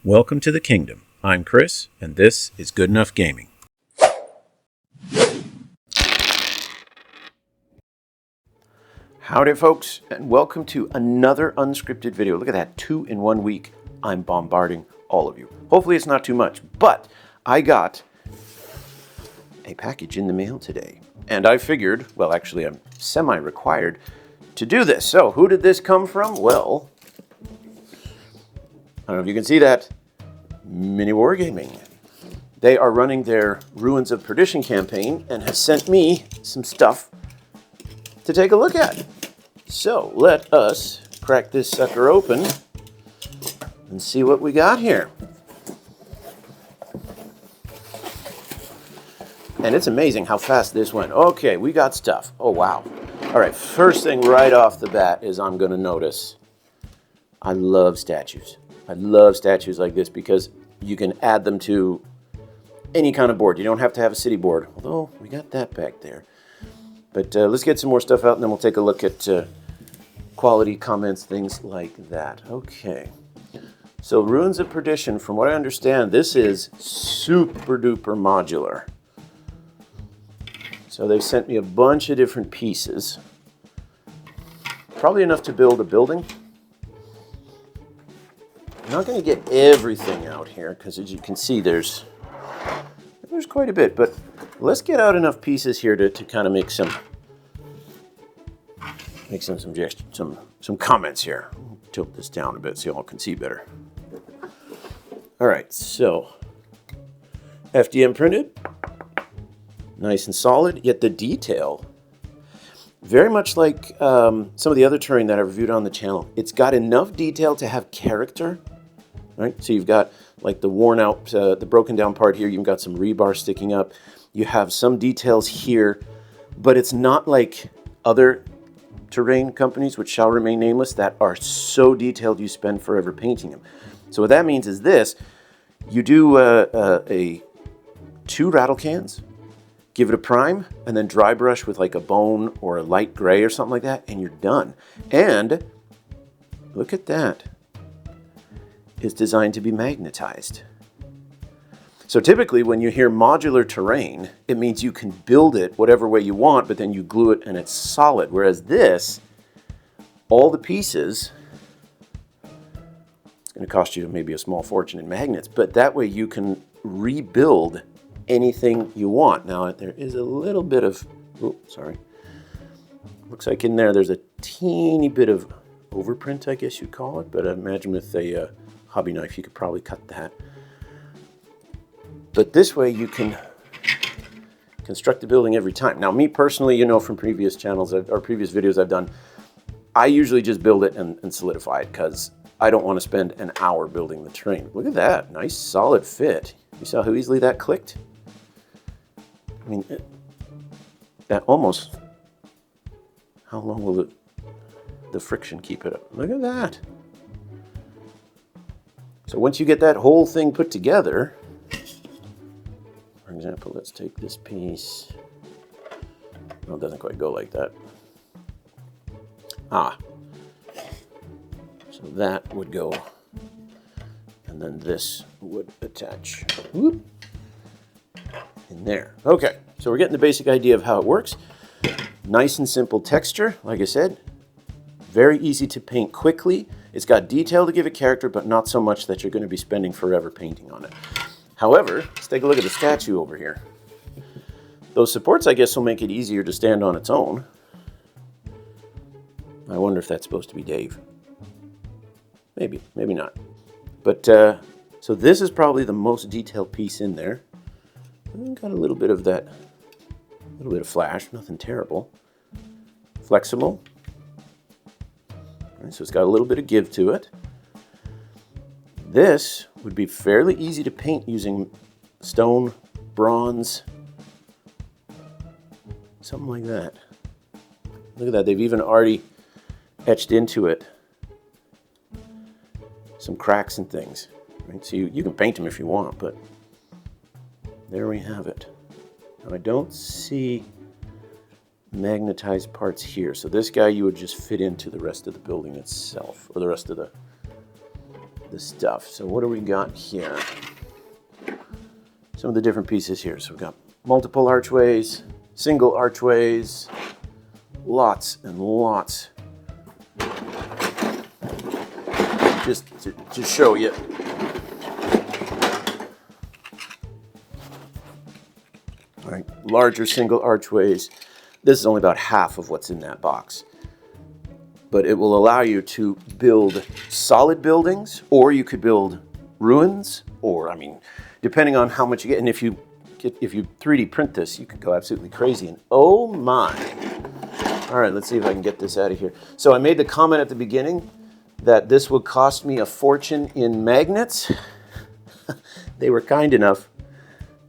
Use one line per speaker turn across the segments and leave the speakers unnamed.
Welcome to the kingdom. I'm Chris, and this is Good Enough Gaming. Howdy folks, and welcome to another unscripted video. Look at that, 2 in 1 week. I'm bombarding all of you. Hopefully it's not too much, but I got a package in the mail today. And I figured, well actually I'm semi-required to do this. So who did this come from? Well, I don't know if you can see that. Mini Wargaming. They are running their Ruins of Perdition campaign and have sent me some stuff to take a look at. So let us crack this sucker open and see what we got here. And it's amazing how fast this went. Okay, we got stuff. Oh wow. All right, first thing right off the bat is I'm going to notice I love statues. I love statues like this because you can add them to any kind of board. You don't have to have a city board, although we got that back there. But let's get some more stuff out and then we'll take a look at quality comments, things like that. Okay. So Ruins of Perdition, from what I understand, this is super duper modular. So they've sent me a bunch of different pieces. Probably enough to build a building. I'm not going to get everything out here because as you can see there's quite a bit, but let's get out enough pieces here to kind of make some comments here. Tilt this down a bit so y'all can see better. All right, so FDM printed, nice and solid, yet the detail, very much like some of the other terrain that I reviewed on the channel. It's got enough detail to have character. Right? So you've got like the worn out, the broken down part here. You've got some rebar sticking up. You have some details here, but it's not like other terrain companies, which shall remain nameless, that are so detailed you spend forever painting them. So what that means is this: you do a 2 rattle cans, give it a prime, and then dry brush with like a bone or a light gray or something like that, and you're done. And look at that. Is designed to be magnetized. So typically when you hear modular terrain, it means you can build it whatever way you want, but then you glue it and it's solid. Whereas this, all the pieces, it's going to cost you maybe a small fortune in magnets, but that way you can rebuild anything you want. Now there is a little bit of, looks like in there's a teeny bit of overprint, I guess you'd call it, but I imagine with a hobby knife you could probably cut that. But this way you can construct the building every time. Now me personally, you know from previous channels or previous videos I've done, I usually just build it and solidify it because I don't want to spend an hour building the terrain. Look at that, nice solid fit. You saw how easily that clicked? I mean, that almost, how long will the friction keep it up? Look at that. So once you get that whole thing put together, for example, let's take this piece. No, it doesn't quite go like that. So that would go, and then this would attach in there. Okay, so we're getting the basic idea of how it works. Nice and simple texture, like I said. Very easy to paint quickly. It's got detail to give it character, but not so much that you're going to be spending forever painting on it. However, let's take a look at the statue over here. Those supports, I guess, will make it easier to stand on its own. I wonder if that's supposed to be Dave. Maybe, maybe not. But, so this is probably the most detailed piece in there. Got a little bit of that, a little bit of flash, nothing terrible. Flexible. So it's got a little bit of give to it. This would be fairly easy to paint using stone, bronze, something like that. Look at that, they've even already etched into it some cracks and things. Right? So you can paint them if you want, but there we have it. Now I don't see magnetized parts here. So this guy you would just fit into the rest of the building itself, or the rest of the the stuff. So what do we got here? Some of the different pieces here. So we've got multiple archways, single archways, lots and lots. Just to show you. All right, larger single archways. This is only about half of what's in that box. But it will allow you to build solid buildings, or you could build ruins, or, I mean, depending on how much you get. And if you 3D print this, you could go absolutely crazy. And oh my. All right, let's see if I can get this out of here. So I made the comment at the beginning that this would cost me a fortune in magnets. They were kind enough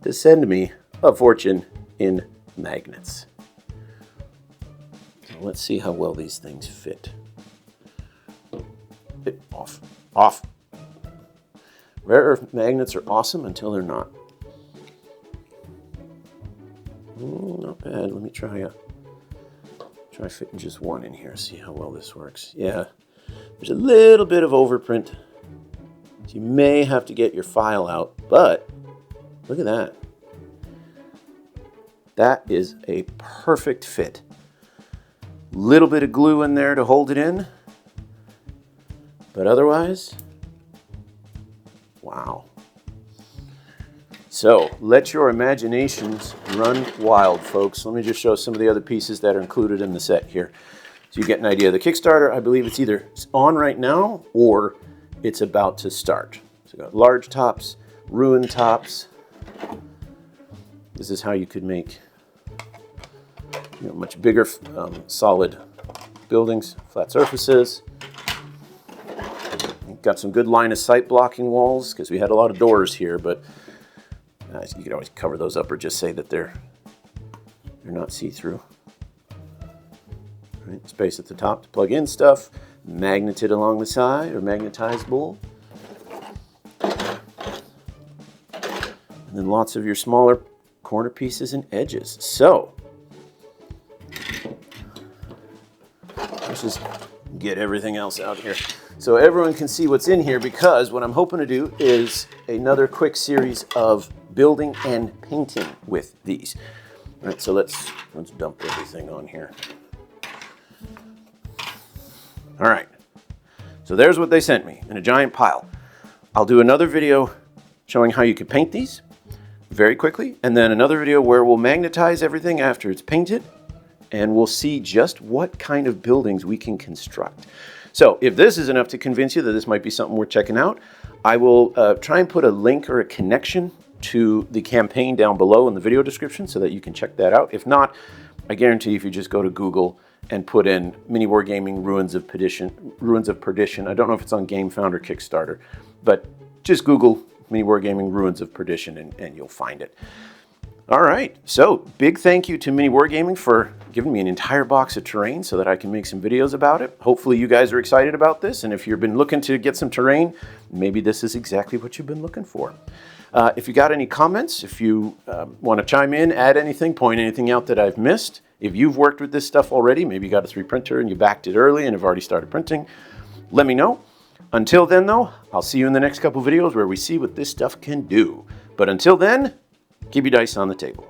to send me a fortune in magnets. So let's see how well these things fit. Off. Rare earth magnets are awesome until they're not. Not bad. Let me try fitting just one in here. See how well this works. Yeah, there's a little bit of overprint. So you may have to get your file out, but look at that. That is a perfect fit. Little bit of glue in there to hold it in, but otherwise, wow. So let your imaginations run wild, folks. Let me just show some of the other pieces that are included in the set here, so you get an idea. The Kickstarter, I believe it's either on right now or it's about to start. So we've got large tops, ruin tops. This is how you could make much bigger solid buildings, flat surfaces. Got some good line of sight blocking walls because we had a lot of doors here, but you could always cover those up or just say that they're not see-through. Right, space at the top to plug in stuff, magneted along the side or magnetizable. And then lots of your smaller corner pieces and edges. So let's just get everything else out here so everyone can see what's in here, because what I'm hoping to do is another quick series of building and painting with these. All right, so let's dump everything on here. All right, so there's what they sent me in a giant pile. I'll do another video showing how you can paint these very quickly, and then another video where we'll magnetize everything after it's painted, and we'll see just what kind of buildings we can construct. So if this is enough to convince you that this might be something worth checking out, I will try and put a link or a connection to the campaign down below in the video description so that you can check that out. If not, I guarantee if you just go to Google and put in Mini Wargaming Ruins of Perdition. I don't know if it's on Gamefound or Kickstarter, but just Google Mini Wargaming Ruins of Perdition and you'll find it. All right, so big thank you to Mini Wargaming for giving me an entire box of terrain so that I can make some videos about it. Hopefully you guys are excited about this, and if you've been looking to get some terrain, maybe this is exactly what you've been looking for. If you got any comments, if you want to chime in, add anything, point anything out that I've missed, if you've worked with this stuff already, maybe you got a 3D printer and you backed it early and have already started printing, let me know. Until then though, I'll see you in the next couple videos where we see what this stuff can do. But until then, keep your dice on the table.